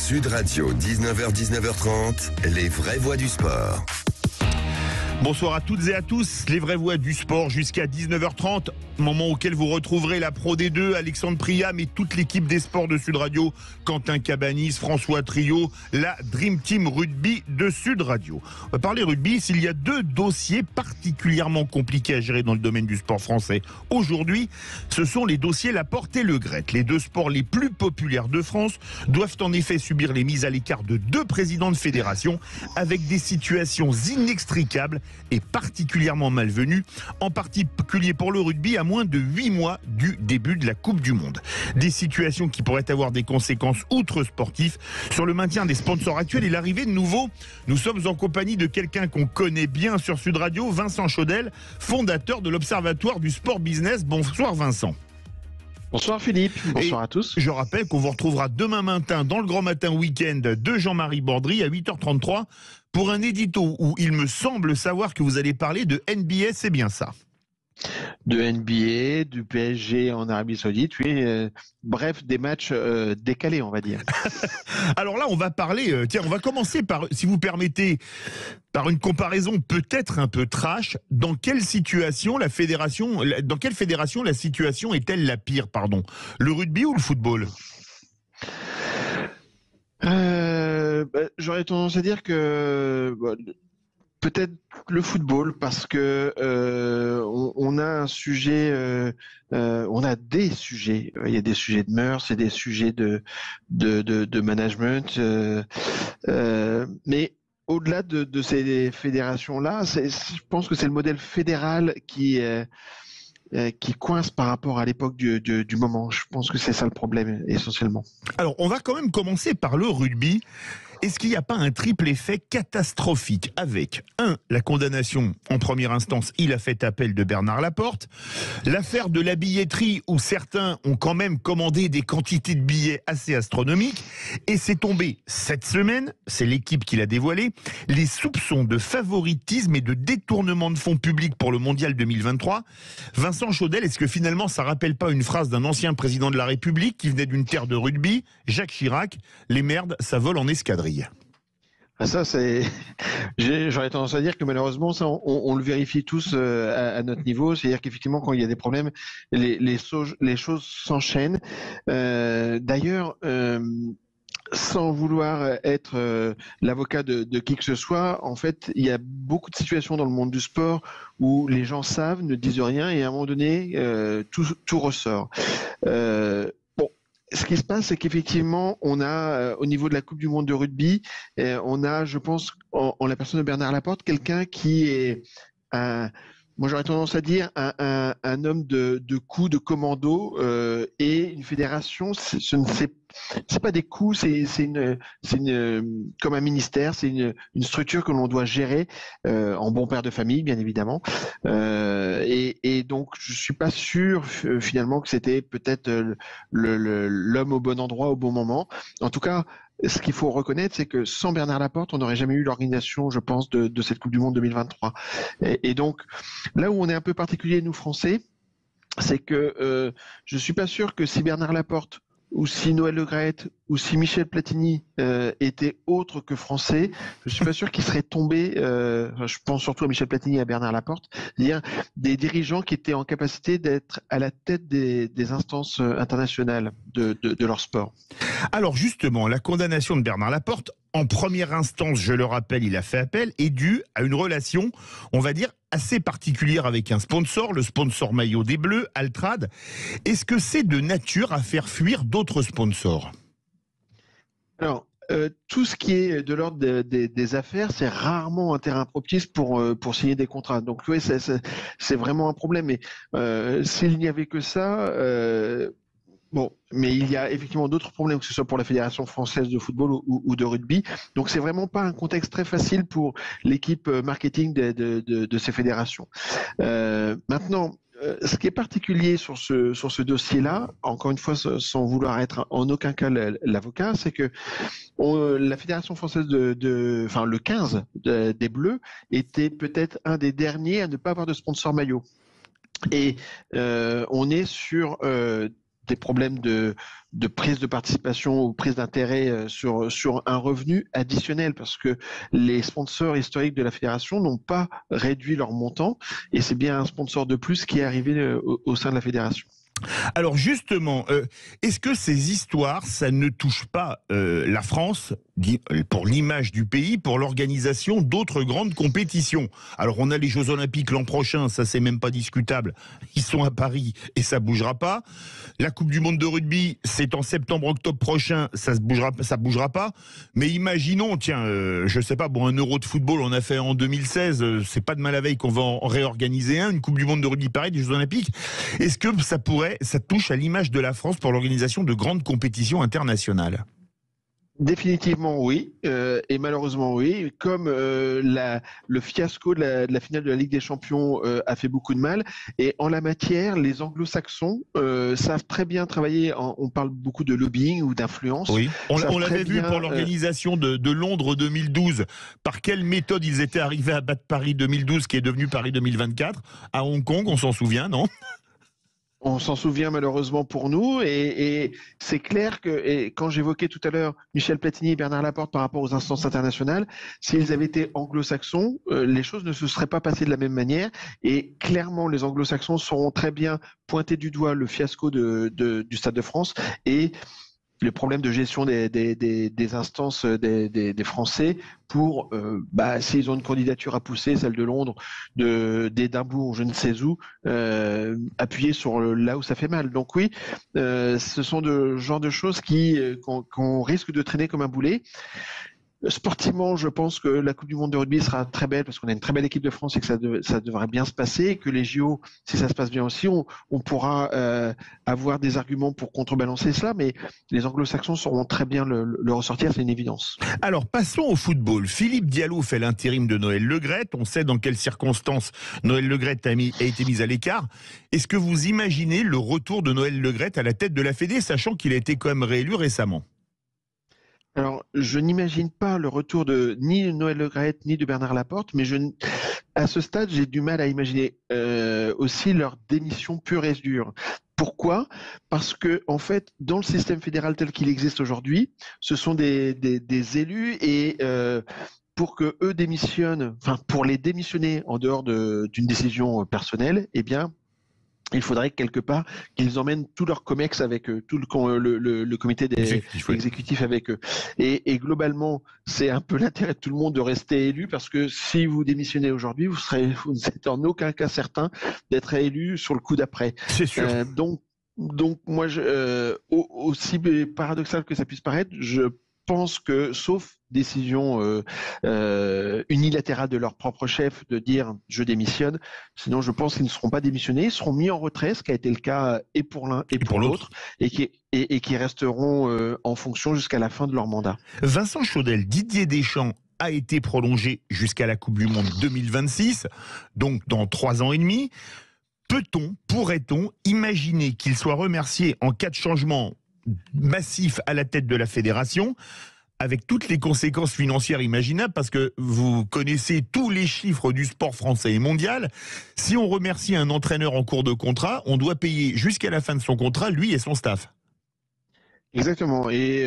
Sud Radio, 19h-19h30, les vraies voix du sport. Bonsoir à toutes et à tous, les vraies voix du sport jusqu'à 19h30, moment auquel vous retrouverez la Pro D2, Alexandre Priam et toute l'équipe des sports de Sud Radio, Quentin Cabanis, François Trio, la Dream Team Rugby de Sud Radio. On va parler rugby s'il y a deux dossiers particulièrement compliqués à gérer dans le domaine du sport français. Aujourd'hui, ce sont les dossiers Laporte et Le Graët. Les deux sports les plus populaires de France doivent en effet subir les mises à l'écart de deux présidents de fédération avec des situations inextricables et particulièrement malvenue, en particulier pour le rugby à moins de 8 mois du début de la Coupe du Monde. Des situations qui pourraient avoir des conséquences outre sportifs sur le maintien des sponsors actuels et l'arrivée de nouveaux. Nous sommes en compagnie de quelqu'un qu'on connaît bien sur Sud Radio, Vincent Chaudel, fondateur de l'Observatoire du Sport Business. Bonsoir Vincent. Bonsoir Philippe, bonsoir à tous. Je rappelle qu'on vous retrouvera demain matin dans le Grand Matin Week-end de Jean-Marie Bordry à 8h33 pour un édito où il me semble savoir que vous allez parler de NBA, c'est bien ça? De NBA, du PSG en Arabie Saoudite, oui. Bref, des matchs décalés, on va dire. Alors là, on va parler, on va commencer par, si vous permettez, par une comparaison peut-être un peu trash. Dans quelle fédération la situation est-elle la pire, pardon? Le rugby ou le football? J'aurais tendance à dire que peut-être le football, parce que on a un sujet, on a des sujets. Il y a des sujets de mœurs, et des sujets de management, mais au-delà de ces fédérations-là, je pense que c'est le modèle fédéral qui coince par rapport à l'époque du moment. Je pense que c'est ça le problème, essentiellement. Alors, on va quand même commencer par le rugby. Est-ce qu'il n'y a pas un triple effet catastrophique avec, la condamnation en première instance, il a fait appel de Bernard Laporte, l'affaire de la billetterie où certains ont quand même commandé des quantités de billets assez astronomiques, et c'est tombé cette semaine, c'est l'équipe qui l'a dévoilé, les soupçons de favoritisme et de détournement de fonds publics pour le Mondial 2023. Vincent Chaudel, est-ce que finalement ça rappelle pas une phrase d'un ancien président de la République qui venait d'une terre de rugby, Jacques Chirac, les merdes, ça vole en escadrille? Ça, j'aurais tendance à dire que malheureusement, ça, on le vérifie tous à notre niveau. C'est-à-dire qu'effectivement, quand il y a des problèmes, les choses s'enchaînent. D'ailleurs, sans vouloir être l'avocat de qui que ce soit, en fait, il y a beaucoup de situations dans le monde du sport où les gens savent, ne disent rien, et à un moment donné, tout ressort. Ce qui se passe, c'est qu'effectivement, on a, au niveau de la Coupe du Monde de rugby, on a, je pense, en la personne de Bernard Laporte, quelqu'un qui est moi j'aurais tendance à dire un homme de coups, de commando, et une fédération, c'est pas des coups, c'est une comme un ministère, c'est une structure que l'on doit gérer en bon père de famille, bien évidemment. Et donc je suis pas sûr finalement que c'était peut-être l'homme au bon endroit au bon moment. En tout cas, ce qu'il faut reconnaître, c'est que sans Bernard Laporte, on n'aurait jamais eu l'organisation, je pense, de cette Coupe du Monde 2023. Et donc, là où on est un peu particulier, nous, Français, c'est que je suis pas sûr que si Bernard Laporte ou si Noël Le Graët ou si Michel Platini étaient autres que français, je suis pas sûr qu'ils seraient tombés, je pense surtout à Michel Platini et à Bernard Laporte, c'est-à-dire des dirigeants qui étaient en capacité d'être à la tête des instances internationales de leur sport. Alors justement, la condamnation de Bernard Laporte, en première instance, je le rappelle, il a fait appel, est due à une relation, on va dire, assez particulière avec un sponsor, le sponsor maillot des Bleus, Altrad. Est-ce que c'est de nature à faire fuir d'autres sponsors? Alors, tout ce qui est de l'ordre des affaires, c'est rarement un terrain propice pour signer des contrats. Donc oui, c'est vraiment un problème. Mais s'il n'y avait que ça, bon, mais il y a effectivement d'autres problèmes, que ce soit pour la Fédération française de football ou de rugby. Donc c'est vraiment pas un contexte très facile pour l'équipe marketing de ces fédérations. Maintenant, ce qui est particulier sur ce dossier-là, encore une fois, sans vouloir être en aucun cas l'avocat, c'est que la Fédération française enfin le 15 des Bleus était peut-être un des derniers à ne pas avoir de sponsor maillot. Et on est sur des problèmes de prise de participation ou prise d'intérêt sur un revenu additionnel, parce que les sponsors historiques de la fédération n'ont pas réduit leur montant, et c'est bien un sponsor de plus qui est arrivé au sein de la fédération. Alors justement, est-ce que ces histoires, ça ne touche pas la France pour l'image du pays, pour l'organisation d'autres grandes compétitions? Alors on a les Jeux Olympiques l'an prochain, ça c'est même pas discutable, ils sont à Paris et ça bougera pas. La Coupe du Monde de rugby, c'est en septembre-octobre prochain, ça bougera pas. Mais imaginons, tiens, je sais pas, bon, un Euro de football, on a fait en 2016, c'est pas de mal à veille qu'on va en réorganiser une Coupe du Monde de rugby pareil, des Jeux Olympiques. Est-ce que ça touche à l'image de la France pour l'organisation de grandes compétitions internationales? Définitivement oui, et malheureusement oui. Comme le fiasco de la finale de la Ligue des Champions a fait beaucoup de mal, et en la matière, les Anglo-Saxons savent très bien travailler. On parle beaucoup de lobbying ou d'influence. Oui, on l'avait vu pour l'organisation de Londres 2012. Par quelle méthode ils étaient arrivés à battre Paris 2012, qui est devenu Paris 2024, à Hong Kong, on s'en souvient, non? On s'en souvient malheureusement pour nous, et c'est clair que, et quand j'évoquais tout à l'heure Michel Platini et Bernard Laporte par rapport aux instances internationales, s'ils avaient été anglo-saxons, les choses ne se seraient pas passées de la même manière, et clairement les anglo-saxons sauront très bien pointer du doigt le fiasco du Stade de France et le problème de gestion des instances des Français pour, s'ils ont une candidature à pousser, celle de Londres, d'Édimbourg, je ne sais où, appuyer sur là où ça fait mal. Donc oui, ce sont de genre de choses qu'on risque de traîner comme un boulet. Sportivement, je pense que la Coupe du Monde de rugby sera très belle parce qu'on a une très belle équipe de France et que ça devrait bien se passer, et que les JO, si ça se passe bien aussi, on pourra avoir des arguments pour contrebalancer cela, mais les Anglo-Saxons sauront très bien le ressortir, c'est une évidence. Alors passons au football. Philippe Diallo fait l'intérim de Noël Le Graët. On sait dans quelles circonstances Noël Le Graët a été mis à l'écart. Est-ce que vous imaginez le retour de Noël Le Graët à la tête de la Fédé, sachant qu'il a été quand même réélu récemment? Alors, je n'imagine pas le retour ni de Noël Le Graët ni de Bernard Laporte, mais à ce stade, j'ai du mal à imaginer aussi leur démission pure et dure. Pourquoi ? Parce que, en fait, dans le système fédéral tel qu'il existe aujourd'hui, ce sont des élus, et pour que eux démissionnent, pour les démissionner en dehors d'une décision personnelle, eh bien, il faudrait quelque part qu'ils emmènent tout leur COMEX avec eux, tout le comité exécutif avec eux. Et globalement, c'est un peu l'intérêt de tout le monde de rester élu, parce que si vous démissionnez aujourd'hui, vous n'êtes en aucun cas certain d'être élu sur le coup d'après. C'est sûr. Donc moi, aussi paradoxal que ça puisse paraître, je pense que, sauf décision unilatérale de leur propre chef de dire je démissionne, sinon je pense qu'ils ne seront pas démissionnés, ils seront mis en retrait, ce qui a été le cas et pour l'un et pour l'autre, et qui resteront en fonction jusqu'à la fin de leur mandat. Vincent Chaudel, Didier Deschamps a été prolongé jusqu'à la Coupe du Monde 2026, donc dans 3 ans et demi. Pourrait-on imaginer qu'il soit remercié en cas de changement massif à la tête de la fédération, avec toutes les conséquences financières imaginables, parce que vous connaissez tous les chiffres du sport français et mondial. Si on remercie un entraîneur en cours de contrat, on doit payer jusqu'à la fin de son contrat, lui et son staff. Exactement. Et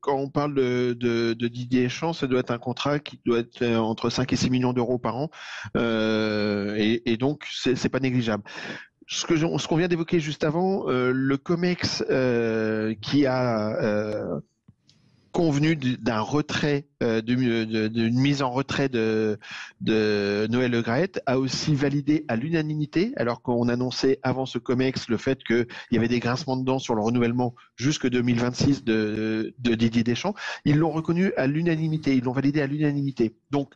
quand on parle de Didier Deschamps, ça doit être un contrat qui doit être entre 5 et 6 millions d'euros par an. Et donc, c'est pas négligeable. Ce qu'on vient d'évoquer juste avant, le COMEX qui a convenu d'un retrait, d'une mise en retrait de Noël Le Graët, a aussi validé à l'unanimité, alors qu'on annonçait avant ce COMEX le fait qu'il y avait des grincements de dents sur le renouvellement jusque 2026 de Didier Deschamps. Ils l'ont reconnu à l'unanimité, ils l'ont validé à l'unanimité. Donc,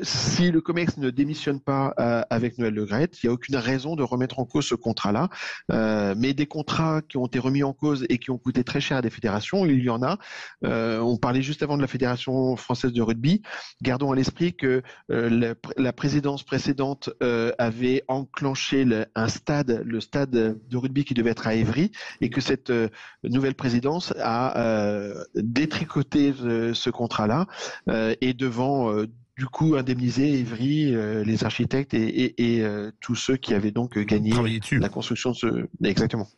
si le COMEX ne démissionne pas avec Noël Le Graët, il n'y a aucune raison de remettre en cause ce contrat-là. Mais des contrats qui ont été remis en cause et qui ont coûté très cher à des fédérations, il y en a. On parlait juste avant de la Fédération française de rugby. Gardons à l'esprit que la présidence précédente avait enclenché le stade de rugby qui devait être à Évry, et que cette nouvelle présidence a détricoté ce contrat-là, et devant du coup indemniser Evry, les architectes et tous ceux qui avaient donc gagné la construction de ce... Exactement.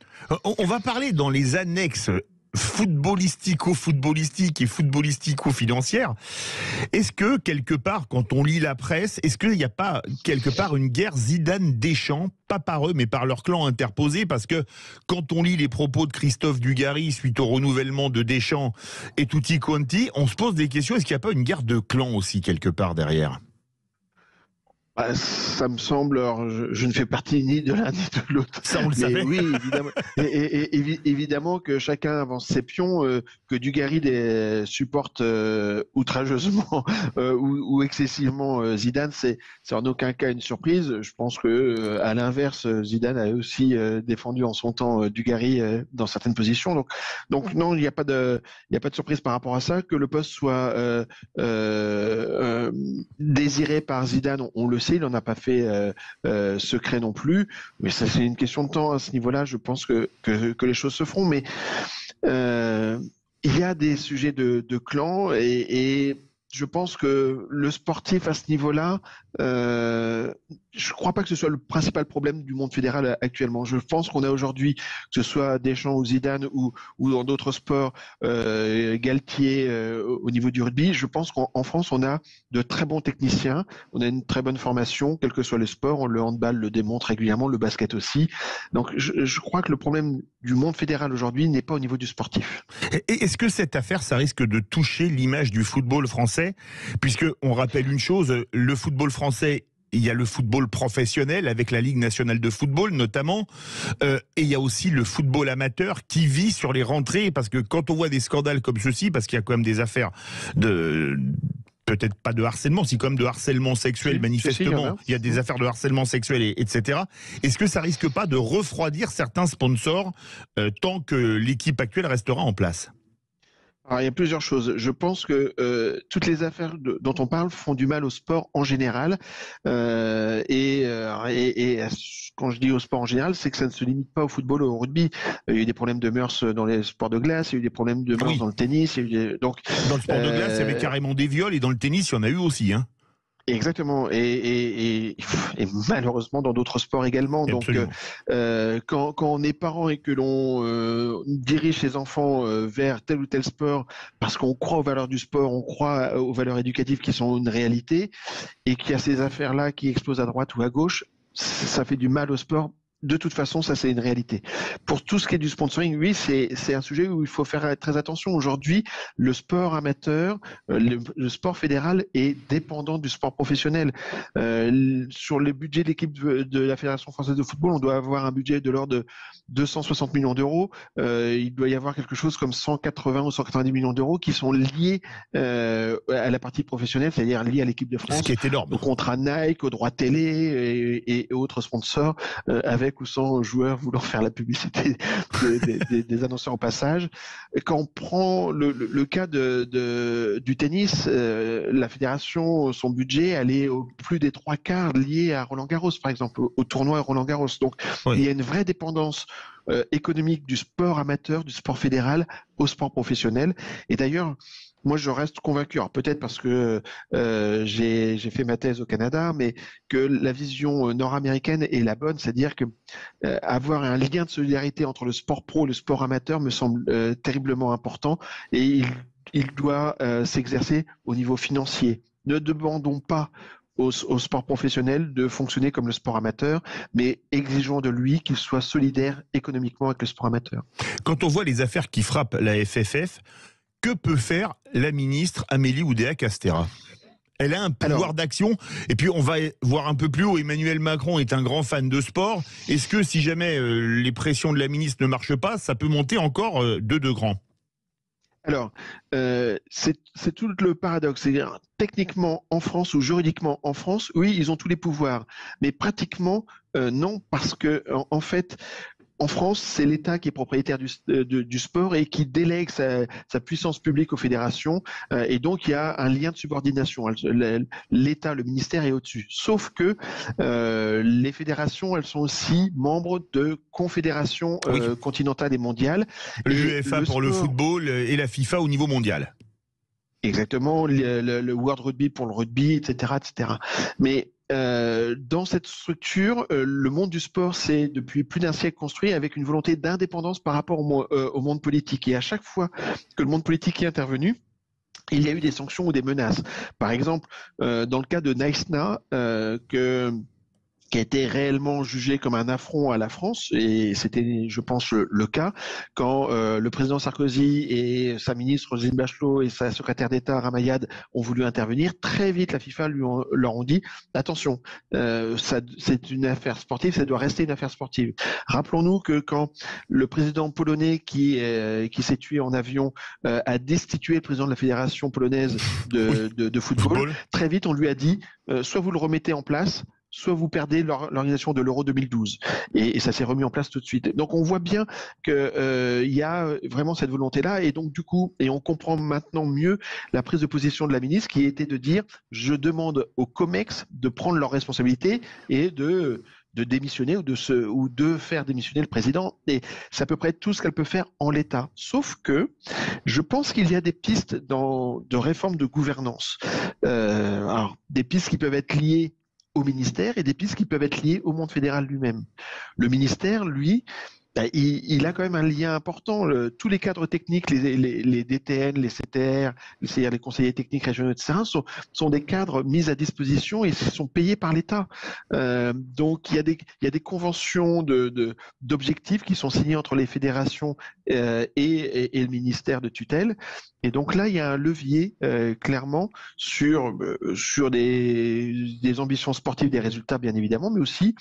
On va parler dans les annexes footballistico-footballistiques et footballistico-financières. Est-ce que, quelque part, quand on lit la presse, est-ce qu'il n'y a pas, quelque part, une guerre Zidane-Deschamps, pas par eux, mais par leur clan interposé? Parce que, quand on lit les propos de Christophe Dugarry suite au renouvellement de Deschamps et Tutti Quanti, on se pose des questions. Est-ce qu'il n'y a pas une guerre de clans aussi, quelque part, derrière? Ça me semble, alors je ne fais partie ni de l'un ni de l'autre. Ça, on le savait. Oui, évidemment, évidemment que chacun avance ses pions, que Dugarry supporte outrageusement ou excessivement Zidane, c'est en aucun cas une surprise. Je pense que à l'inverse, Zidane a aussi défendu en son temps Dugarry dans certaines positions. Donc non, il n'y a pas de surprise par rapport à ça. Que le poste soit désiré par Zidane, on le sait. Il n'en a pas fait secret non plus, mais ça c'est une question de temps à ce niveau-là. Je pense que les choses se feront, mais il y a des sujets de clan et je pense que le sportif à ce niveau-là, je ne crois pas que ce soit le principal problème du monde fédéral actuellement. Je pense qu'on a aujourd'hui, que ce soit Deschamps ou Zidane ou dans d'autres sports, Galtier au niveau du rugby, je pense qu'en France, on a de très bons techniciens, on a une très bonne formation, quel que soit le sport, le handball le démontre régulièrement, le basket aussi. Donc je crois que le problème du monde fédéral aujourd'hui n'est pas au niveau du sportif. Et est-ce que cette affaire, ça risque de toucher l'image du football français? Puisque on rappelle une chose, le football français, il y a le football professionnel avec la Ligue nationale de football notamment, et il y a aussi le football amateur qui vit sur les rentrées, parce que quand on voit des scandales comme ceci, parce qu'il y a quand même des affaires de... peut-être pas de harcèlement, si quand même de harcèlement sexuel, manifestement, il y a des affaires de harcèlement sexuel, etc. Est-ce que ça risque pas de refroidir certains sponsors tant que l'équipe actuelle restera en place? Alors, il y a plusieurs choses. Je pense que toutes les affaires dont on parle font du mal au sport en général. Et quand je dis au sport en général, c'est que ça ne se limite pas au football ou au rugby. Il y a eu des problèmes de mœurs dans les sports de glace, il y a eu des problèmes de mœurs dans le tennis. Donc, dans le sport de glace, il y avait carrément des viols, et dans le tennis, il y en a eu aussi, hein. Exactement, et malheureusement dans d'autres sports également. Donc, quand on est parent et que l'on dirige ses enfants vers tel ou tel sport, parce qu'on croit aux valeurs du sport, on croit aux valeurs éducatives qui sont une réalité, et qu'il y a ces affaires-là qui explosent à droite ou à gauche, ça fait du mal au sport. De toute façon, ça c'est une réalité. Pour tout ce qui est du sponsoring, oui, c'est un sujet où il faut faire très attention. Aujourd'hui, le sport amateur, le sport fédéral est dépendant du sport professionnel. Sur le budget de l'équipe de la Fédération française de football, on doit avoir un budget de l'ordre de 260 millions d'euros. Il doit y avoir quelque chose comme 180 ou 190 millions d'euros qui sont liés à la partie professionnelle, c'est-à-dire liés à l'équipe de France, ce qui est énorme, au contrat Nike, aux droits télé et autres sponsors, avec ou sans joueurs voulant faire la publicité des annonceurs au passage. Quand on prend le cas du tennis, la fédération, son budget, elle est au plus des 3/4 lié à Roland-Garros, par exemple, au tournoi Roland-Garros. Donc, il y a une vraie dépendance économique du sport amateur, du sport fédéral au sport professionnel. Et d'ailleurs, moi, je reste convaincu, alors peut-être parce que j'ai fait ma thèse au Canada, mais que la vision nord-américaine est la bonne, c'est-à-dire que avoir un lien de solidarité entre le sport pro et le sport amateur me semble terriblement important, et il doit s'exercer au niveau financier. Ne demandons pas au sport professionnel de fonctionner comme le sport amateur, mais exigeons de lui qu'il soit solidaire économiquement avec le sport amateur. Quand on voit les affaires qui frappent la FFF, que peut faire la ministre Amélie Oudéa-Castéra? Elle a un pouvoir d'action. Et puis on va voir un peu plus haut, Emmanuel Macron est un grand fan de sport. Est-ce que si jamais les pressions de la ministre ne marchent pas, ça peut monter encore de 2 grands? Alors, c'est tout le paradoxe. C'est-à-dire, techniquement en France ou juridiquement en France, oui, ils ont tous les pouvoirs. Mais pratiquement, non, parce que en fait, en France, c'est l'État qui est propriétaire du sport et qui délègue sa puissance publique aux fédérations. Et donc, il y a un lien de subordination. L'État, le ministère est au-dessus. Sauf que les fédérations, elles sont aussi membres de confédérations continentales et mondiales. L'UEFA pour le football et la FIFA au niveau mondial. Exactement, le World Rugby pour le rugby, etc., etc. Mais dans cette structure, le monde du sport s'est depuis plus d'un siècle construit avec une volonté d'indépendance par rapport au monde politique. Et à chaque fois que le monde politique est intervenu, il y a eu des sanctions ou des menaces. Par exemple, dans le cas de Naïsna, qui a été réellement jugé comme un affront à la France, et c'était, je pense, le cas, quand le président Sarkozy et sa ministre Roselyne Bachelot et sa secrétaire d'État Ramayad ont voulu intervenir. Très vite, la FIFA leur ont dit attention, c'est une affaire sportive, ça doit rester une affaire sportive. Rappelons-nous que quand le président polonais qui s'est tué en avion a destitué le président de la fédération polonaise de football, très vite on lui a dit soit vous le remettez en place, soit vous perdez l'organisation de l'Euro 2012. Et ça s'est remis en place tout de suite. Donc on voit bien qu'il y a vraiment cette volonté-là. Et donc du coup, et on comprend maintenant mieux la prise de position de la ministre qui était de dire « je demande au COMEX de prendre leurs responsabilités et de démissionner ou de faire démissionner le président. » Et c'est à peu près tout ce qu'elle peut faire en l'état. Sauf que je pense qu'il y a des pistes de réforme de gouvernance. Alors, des pistes qui peuvent être liées au ministère et des pistes qui peuvent être liées au monde fédéral lui-même. Le ministère, lui, il a quand même un lien important. Tous les cadres techniques, les DTN, les CTR, c'est-à-dire les conseillers techniques régionaux, etc., sont des cadres mis à disposition et sont payés par l'État. Donc, il y a des conventions d'objectifs qui sont signées entre les fédérations et le ministère de tutelle. Et donc là, il y a un levier clairement sur des ambitions sportives, des résultats bien évidemment, mais aussi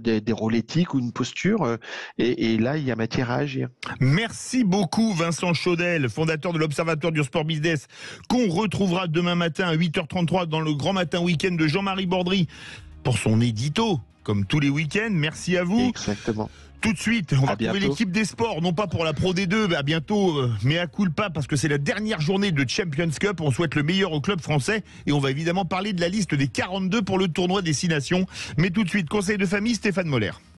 des rôles éthiques ou une posture, et là il y a matière à agir. Merci beaucoup Vincent Chaudel, fondateur de l'Observatoire du Sport Business, qu'on retrouvera demain matin à 8h33 dans le Grand Matin Week-end de Jean-Marie Bordry pour son édito, comme tous les week-ends. Merci à vous. Exactement. Tout de suite, on va retrouver l'équipe des sports, non pas pour la Pro D2, à bientôt, mais à culpa, parce que c'est la dernière journée de Champions Cup. On souhaite le meilleur au club français et on va évidemment parler de la liste des 42 pour le tournoi des 6 nations. Mais tout de suite, conseil de famille, Stéphane Moller.